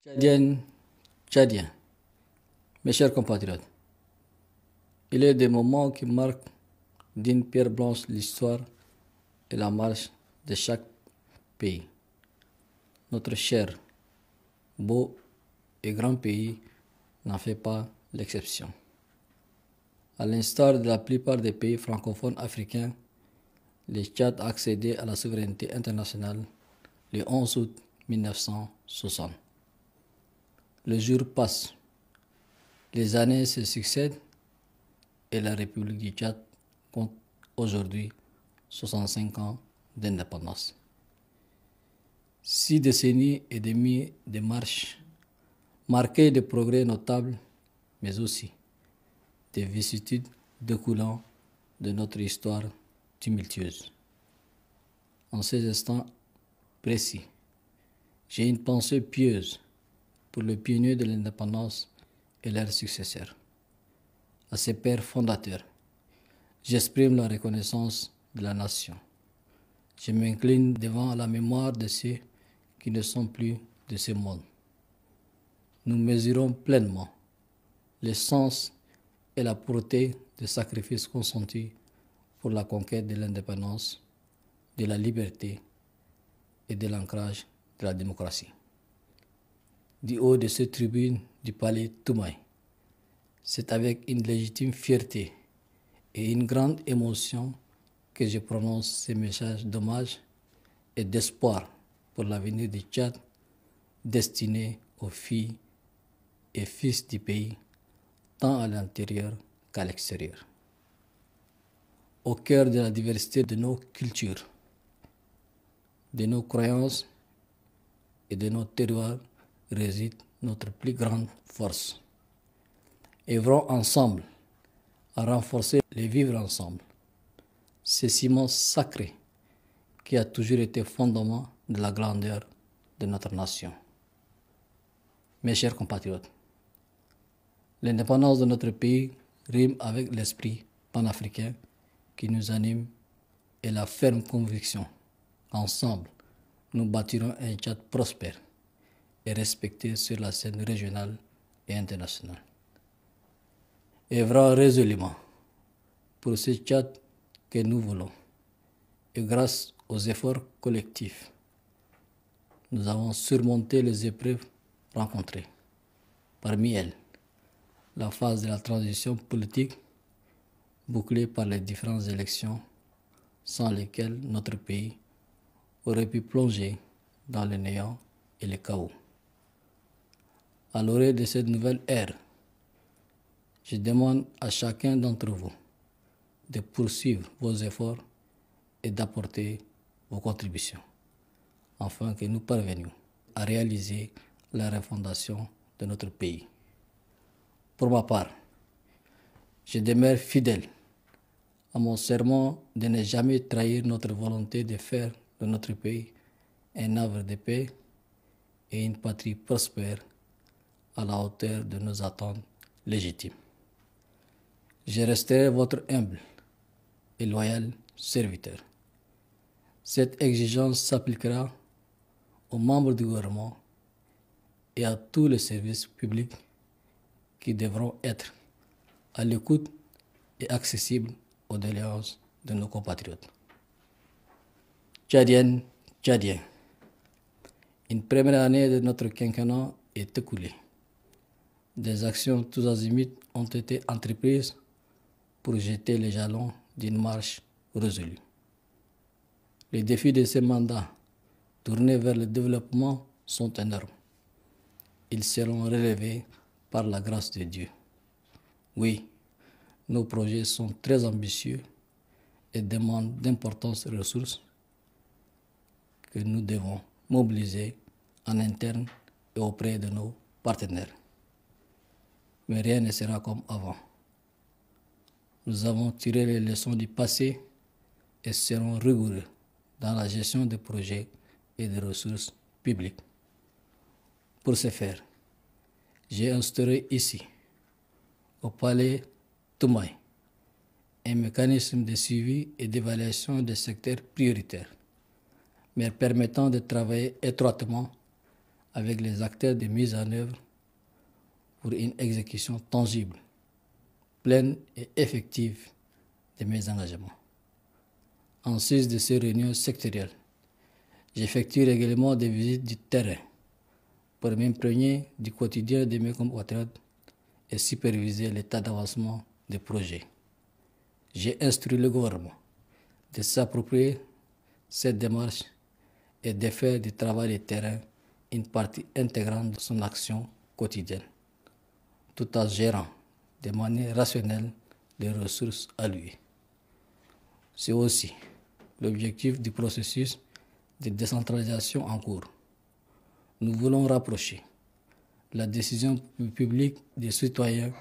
Tchadiennes, Tchadiens, mes chers compatriotes, il est des moments qui marquent d'une pierre blanche l'histoire et la marche de chaque pays. Notre cher, beau et grand pays n'en fait pas l'exception. À l'instar de la plupart des pays francophones africains, le Tchad a accédé à la souveraineté internationale le 11 août 1960. Le jour passe, les années se succèdent et la République du Tchad compte aujourd'hui 65 ans d'indépendance. 6 décennies et demie de marche, marquées de progrès notables, mais aussi des vicissitudes découlant de notre histoire tumultueuse. En ces instants précis, j'ai une pensée pieuse pour les pionniers de l'indépendance et leurs successeurs. À ses pères fondateurs, j'exprime la reconnaissance de la nation. Je m'incline devant la mémoire de ceux qui ne sont plus de ce monde. Nous mesurons pleinement le sens et la portée des sacrifices consentis pour la conquête de l'indépendance, de la liberté et de l'ancrage de la démocratie. Du haut de cette tribune du palais Toumaï, c'est avec une légitime fierté et une grande émotion que je prononce ces messages d'hommage et d'espoir pour l'avenir du Tchad, destinés aux filles et fils du pays, tant à l'intérieur qu'à l'extérieur. Au cœur de la diversité de nos cultures, de nos croyances et de nos terroirs réside notre plus grande force. Œuvrons ensemble à renforcer le vivre ensemble, ce ciment sacré qui a toujours été fondement de la grandeur de notre nation. Mes chers compatriotes, l'indépendance de notre pays rime avec l'esprit panafricain qui nous anime et la ferme conviction qu'ensemble, nous bâtirons un Tchad prospère et respecté sur la scène régionale et internationale. Œuvrons résolument pour ce Tchad que nous voulons et grâce aux efforts collectifs, nous avons surmonté les épreuves rencontrées. Parmi elles, la phase de la transition politique bouclée par les différentes élections sans lesquelles notre pays aurait pu plonger dans le néant et le chaos. À l'orée de cette nouvelle ère, je demande à chacun d'entre vous de poursuivre vos efforts et d'apporter vos contributions, afin que nous parvenions à réaliser la refondation de notre pays. Pour ma part, je demeure fidèle à mon serment de ne jamais trahir notre volonté de faire de notre pays un havre de paix et une patrie prospère à la hauteur de nos attentes légitimes. Je resterai votre humble et loyal serviteur. Cette exigence s'appliquera aux membres du gouvernement et à tous les services publics qui devront être à l'écoute et accessibles aux doléances de nos compatriotes. Tchadiennes, Tchadiens, une première année de notre quinquennat est écoulée. Des actions tous azimuts ont été entreprises pour jeter les jalons d'une marche résolue. Les défis de ce mandat tournés vers le développement sont énormes. Ils seront relevés par la grâce de Dieu. Oui, nos projets sont très ambitieux et demandent d'importantes ressources que nous devons mobiliser en interne et auprès de nos partenaires. Mais rien ne sera comme avant. Nous avons tiré les leçons du passé et serons rigoureux dans la gestion des projets et des ressources publiques. Pour ce faire, j'ai instauré ici, au palais Toumaï, un mécanisme de suivi et d'évaluation des secteurs prioritaires, mais permettant de travailler étroitement avec les acteurs de mise en œuvre pour une exécution tangible, pleine et effective de mes engagements. En sus de ces réunions sectorielles, j'effectue régulièrement des visites du terrain pour m'imprégner du quotidien de mes compatriotes et superviser l'état d'avancement des projets. J'ai instruit le gouvernement de s'approprier cette démarche et de faire du travail de terrain une partie intégrante de son action quotidienne, tout en gérant de manière rationnelle les ressources allouées. C'est aussi l'objectif du processus de décentralisation en cours. Nous voulons rapprocher la décision publique des citoyens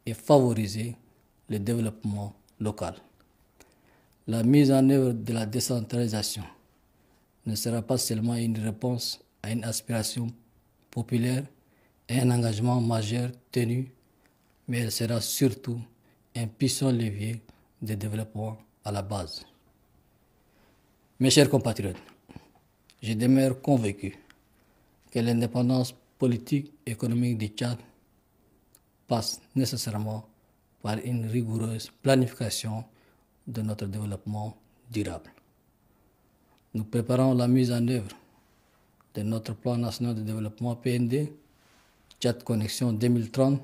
et favoriser le développement local. La mise en œuvre de la décentralisation ne sera pas seulement une réponse à une aspiration populaire et un engagement majeur tenu, mais elle sera surtout un puissant levier de développement à la base. Mes chers compatriotes, je demeure convaincu que l'indépendance politique et économique du Tchad passe nécessairement par une rigoureuse planification de notre développement durable. Nous préparons la mise en œuvre de notre plan national de développement PND, Tchad Connexion 2030,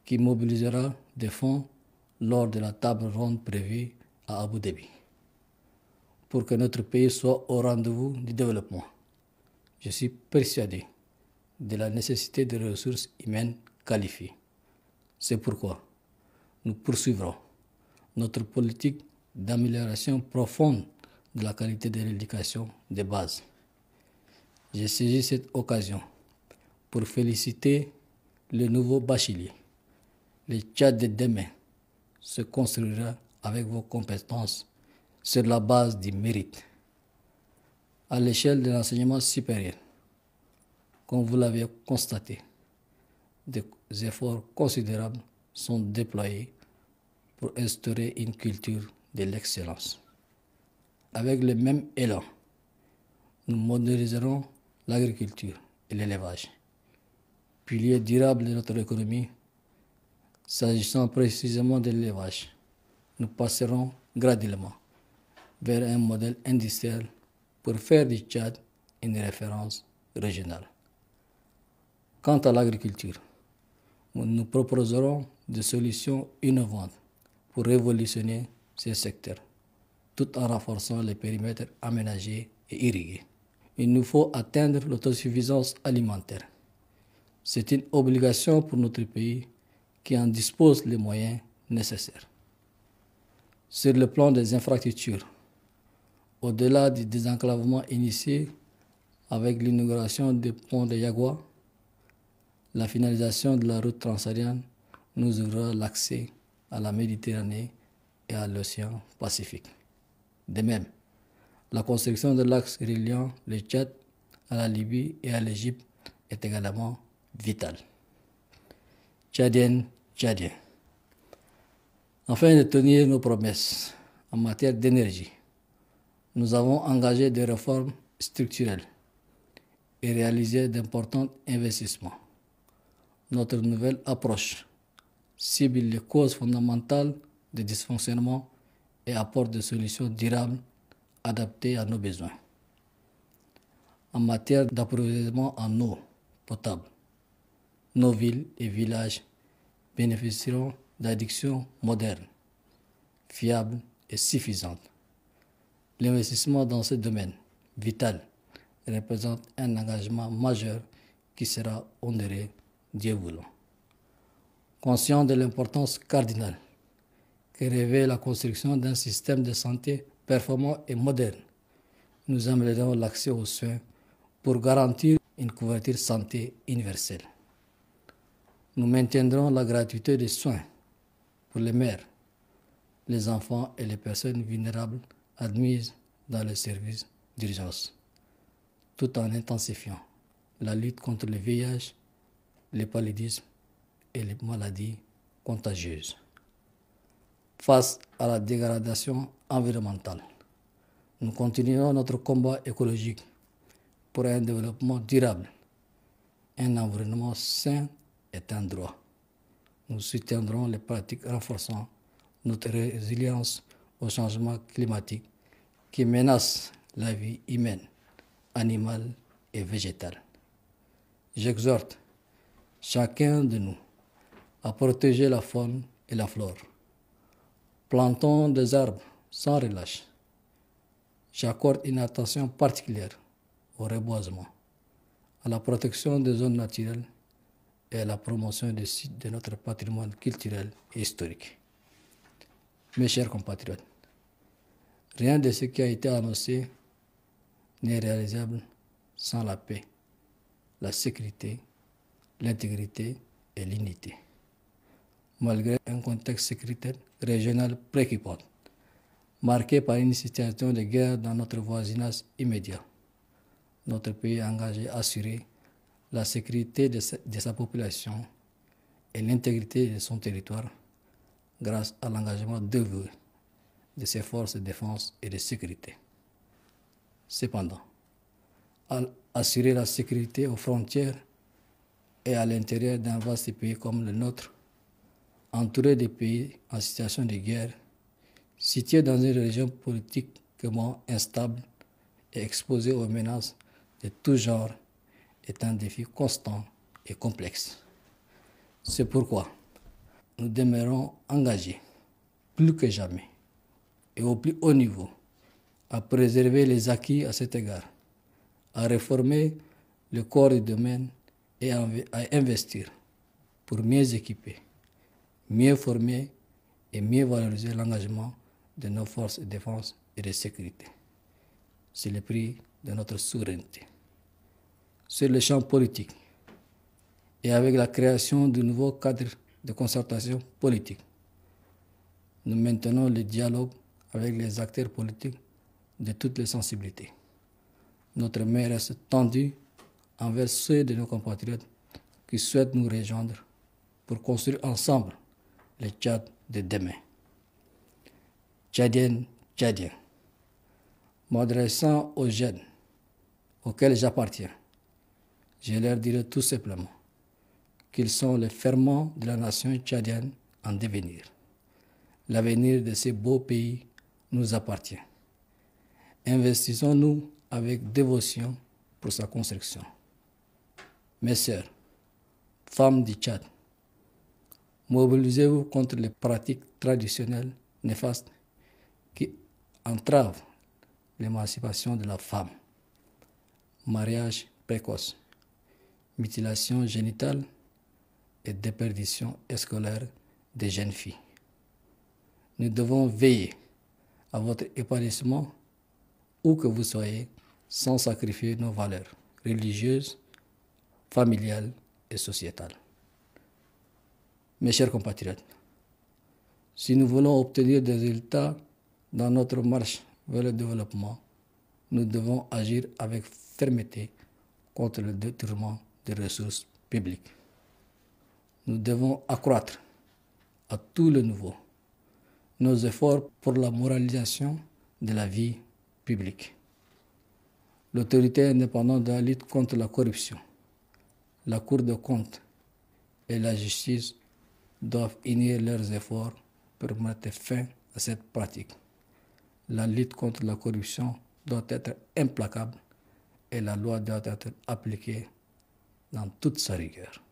qui mobilisera des fonds lors de la table ronde prévue à Abu Dhabi, pour que notre pays soit au rendez-vous du développement. Je suis persuadé de la nécessité de ressources humaines qualifiées. C'est pourquoi nous poursuivrons notre politique d'amélioration profonde de la qualité de l'éducation de base. J'ai saisi cette occasion pour féliciter le nouveau bachelier. Le Tchad de demain se construira avec vos compétences sur la base du mérite. À l'échelle de l'enseignement supérieur, comme vous l'avez constaté, des efforts considérables sont déployés pour instaurer une culture de l'excellence. Avec le même élan, nous moderniserons l'agriculture et l'élevage, piliers durables de notre économie. S'agissant précisément de l'élevage, nous passerons graduellement vers un modèle industriel pour faire du Tchad une référence régionale. Quant à l'agriculture, nous proposerons des solutions innovantes pour révolutionner ce secteur, tout en renforçant les périmètres aménagés et irrigués. Il nous faut atteindre l'autosuffisance alimentaire. C'est une obligation pour notre pays qui en dispose les moyens nécessaires. Sur le plan des infrastructures, au-delà du désenclavement initié avec l'inauguration du pont de Yagua, la finalisation de la route transsaharienne nous ouvrira l'accès à la Méditerranée et à l'océan Pacifique. De même, la construction de l'axe reliant le Tchad à la Libye et à l'Égypte est également vitale. Tchadiennes, Tchadiens. Afin de tenir nos promesses en matière d'énergie, nous avons engagé des réformes structurelles et réalisé d'importants investissements. Notre nouvelle approche cible les causes fondamentales des dysfonctionnements et apporte des solutions durables adaptées à nos besoins. En matière d'approvisionnement en eau potable, nos villes et villages bénéficieront d'addictions modernes, fiables et suffisantes. L'investissement dans ce domaine vital représente un engagement majeur qui sera honoré, Dieu voulant. Conscient de l'importance cardinale que revêt la construction d'un système de santé performant et moderne, nous améliorerons l'accès aux soins pour garantir une couverture santé universelle. Nous maintiendrons la gratuité des soins pour les mères, les enfants et les personnes vulnérables admises dans les services d'urgence, tout en intensifiant la lutte contre le VIH, le paludisme et les maladies contagieuses. Face à la dégradation environnementale, nous continuerons notre combat écologique pour un développement durable un environnement sain est un droit. Nous soutiendrons les pratiques renforçant notre résilience au changement climatique qui menace la vie humaine, animale et végétale. J'exhorte chacun de nous à protéger la faune et la flore. Plantons des arbres sans relâche. J'accorde une attention particulière au reboisement, à la protection des zones naturelles et à la promotion des sites de notre patrimoine culturel et historique. Mes chers compatriotes, rien de ce qui a été annoncé n'est réalisable sans la paix, la sécurité, l'intégrité et l'unité. Malgré un contexte sécuritaire régional préoccupant, marqué par une situation de guerre dans notre voisinage immédiat, notre pays est engagé à assurer la sécurité de sa population et l'intégrité de son territoire grâce à l'engagement dévoué de ses forces de défense et de sécurité. Cependant, assurer la sécurité aux frontières et à l'intérieur d'un vaste pays comme le nôtre, entouré de pays en situation de guerre, situé dans une région politiquement instable et exposée aux menaces de tout genre, est un défi constant et complexe. C'est pourquoi nous demeurons engagés, plus que jamais, et au plus haut niveau, à préserver les acquis à cet égard, à réformer le corps du domaine et à investir pour mieux équiper, mieux former et mieux valoriser l'engagement de nos forces de défense et de sécurité. C'est le prix de notre souveraineté. Sur le champ politique et avec la création de nouveaux cadres de concertation politique, nous maintenons le dialogue avec les acteurs politiques de toutes les sensibilités. Notre main reste tendue envers ceux de nos compatriotes qui souhaitent nous rejoindre pour construire ensemble le Tchad de demain. Tchadiennes, Tchadiens, m'adressant aux jeunes auxquels j'appartiens, je leur dirai tout simplement qu'ils sont les ferments de la nation tchadienne en devenir. L'avenir de ce beau pays nous appartient. Investissons-nous avec dévotion pour sa construction. Mes sœurs, femmes du Tchad, mobilisez-vous contre les pratiques traditionnelles néfastes qui entravent l'émancipation de la femme. Mariage précoce, mutilation génitale et déperdition scolaire des jeunes filles. Nous devons veiller à votre épanouissement où que vous soyez sans sacrifier nos valeurs religieuses, familiales et sociétales. Mes chers compatriotes, si nous voulons obtenir des résultats dans notre marche vers le développement, nous devons agir avec fermeté contre le détournement des ressources publiques. Nous devons accroître à tout le niveau nos efforts pour la moralisation de la vie publique. L'autorité indépendante de la lutte contre la corruption, la Cour des comptes et la justice doivent unir leurs efforts pour mettre fin à cette pratique. La lutte contre la corruption doit être implacable et la loi doit être appliquée dans toute sa rigueur.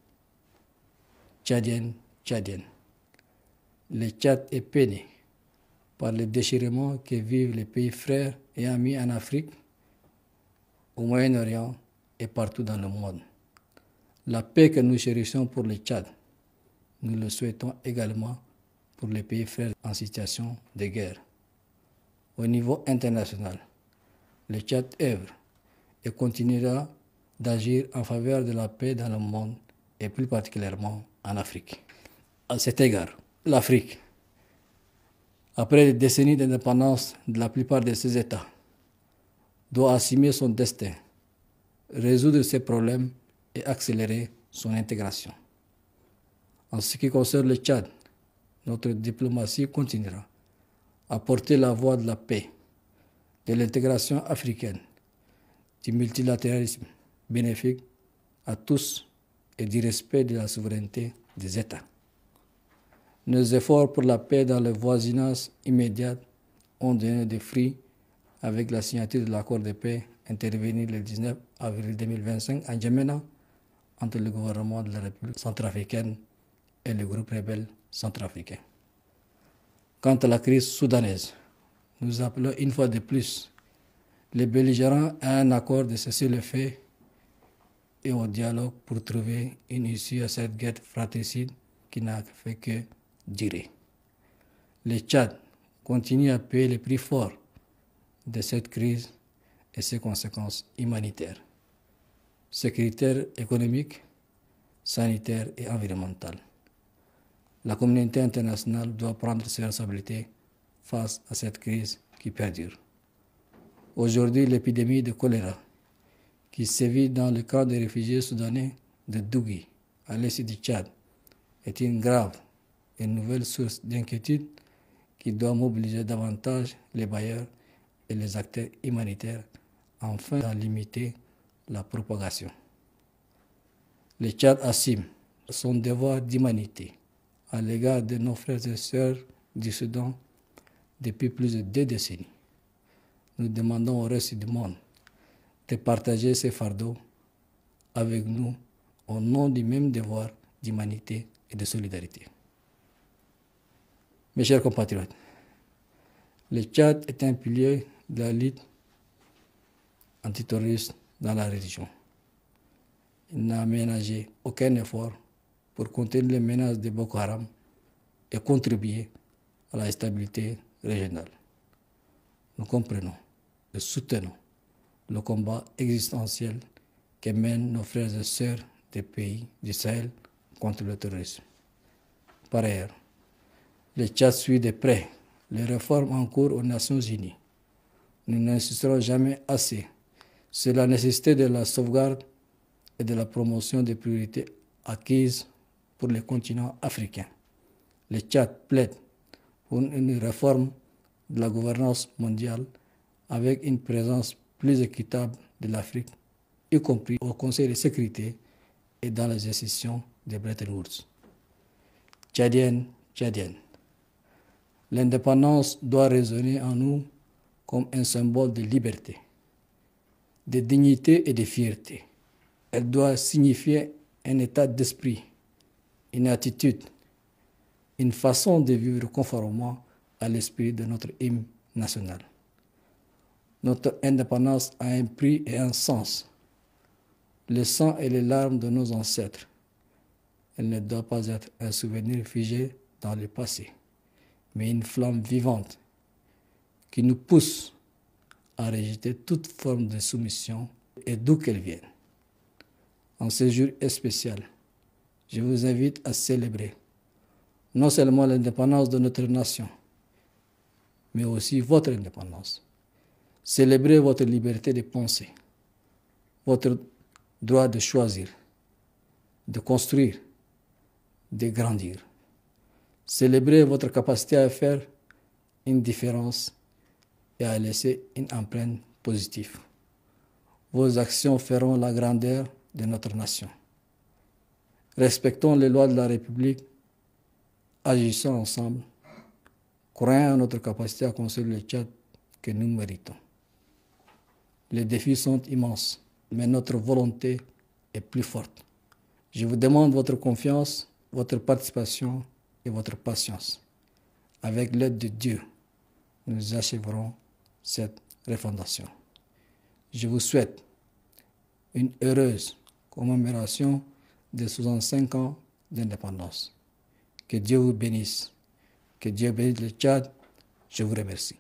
Tchadiennes, Tchadiennes, le Tchad est peiné par le déchirement que vivent les pays frères et amis en Afrique, au Moyen-Orient et partout dans le monde. La paix que nous chérissons pour le Tchad, nous le souhaitons également pour les pays frères en situation de guerre. Au niveau international, le Tchad œuvre et continuera d'agir en faveur de la paix dans le monde et plus particulièrement en Afrique. À cet égard, l'Afrique, après des décennies d'indépendance de la plupart de ses États, doit assumer son destin, résoudre ses problèmes et accélérer son intégration. En ce qui concerne le Tchad, notre diplomatie continuera à porter la voix de la paix, de l'intégration africaine, du multilatéralisme bénéfique à tous et du respect de la souveraineté des États. Nos efforts pour la paix dans le voisinage immédiat ont donné des fruits avec la signature de l'accord de paix intervenu le 19 avril 2025 à N'Djamena entre le gouvernement de la République centrafricaine et le groupe rebelle centrafricain. Quant à la crise soudanaise, nous appelons une fois de plus les belligérants à un accord de cessez-le-feu et au dialogue pour trouver une issue à cette guerre fratricide qui n'a fait que durer. Le Tchad continue à payer le prix fort de cette crise et ses conséquences humanitaires, sécuritaires, économiques, sanitaires et environnementales. La communauté internationale doit prendre ses responsabilités face à cette crise qui perdure. Aujourd'hui, l'épidémie de choléra qui sévit dans le camp des réfugiés soudanais de Dougui, à l'est du Tchad, est une grave et nouvelle source d'inquiétude qui doit mobiliser davantage les bailleurs et les acteurs humanitaires afin d'en limiter la propagation. Le Tchad assume son devoir d'humanité à l'égard de nos frères et sœurs du Soudan depuis plus de 2 décennies. Nous demandons au reste du monde de partager ces fardeaux avec nous au nom du même devoir d'humanité et de solidarité. Mes chers compatriotes, le Tchad est un pilier de la lutte antiterroriste dans la région. Il n'a ménagé aucun effort pour contenir les menaces de Boko Haram et contribuer à la stabilité régionale. Nous comprenons et soutenons le combat existentiel que mènent nos frères et sœurs des pays du Sahel contre le terrorisme. Par ailleurs, le Tchad suit de près les réformes en cours aux Nations Unies. Nous n'insisterons jamais assez sur la nécessité de la sauvegarde et de la promotion des priorités acquises pour le continent africain. Le Tchad plaide pour une réforme de la gouvernance mondiale avec une présence plus équitable de l'Afrique, y compris au Conseil de sécurité et dans les institutions de Bretton Woods. Tchadiennes, Tchadiennes, l'indépendance doit résonner en nous comme un symbole de liberté, de dignité et de fierté. Elle doit signifier un état d'esprit, une attitude, une façon de vivre conformément à l'esprit de notre hymne national. Notre indépendance a un prix et un sens. Le sang et les larmes de nos ancêtres. Elle ne doit pas être un souvenir figé dans le passé, mais une flamme vivante qui nous pousse à rejeter toute forme de soumission et d'où qu'elle vienne. En ce jour spécial, je vous invite à célébrer non seulement l'indépendance de notre nation, mais aussi votre indépendance. Célébrez votre liberté de penser, votre droit de choisir, de construire, de grandir. Célébrez votre capacité à faire une différence et à laisser une empreinte positive. Vos actions feront la grandeur de notre nation. Respectons les lois de la République, agissons ensemble, croyons à notre capacité à construire le Tchad que nous méritons. Les défis sont immenses, mais notre volonté est plus forte. Je vous demande votre confiance, votre participation et votre patience. Avec l'aide de Dieu, nous achèverons cette refondation. Je vous souhaite une heureuse commémoration de 65 ans d'indépendance. Que Dieu vous bénisse. Que Dieu bénisse le Tchad. Je vous remercie.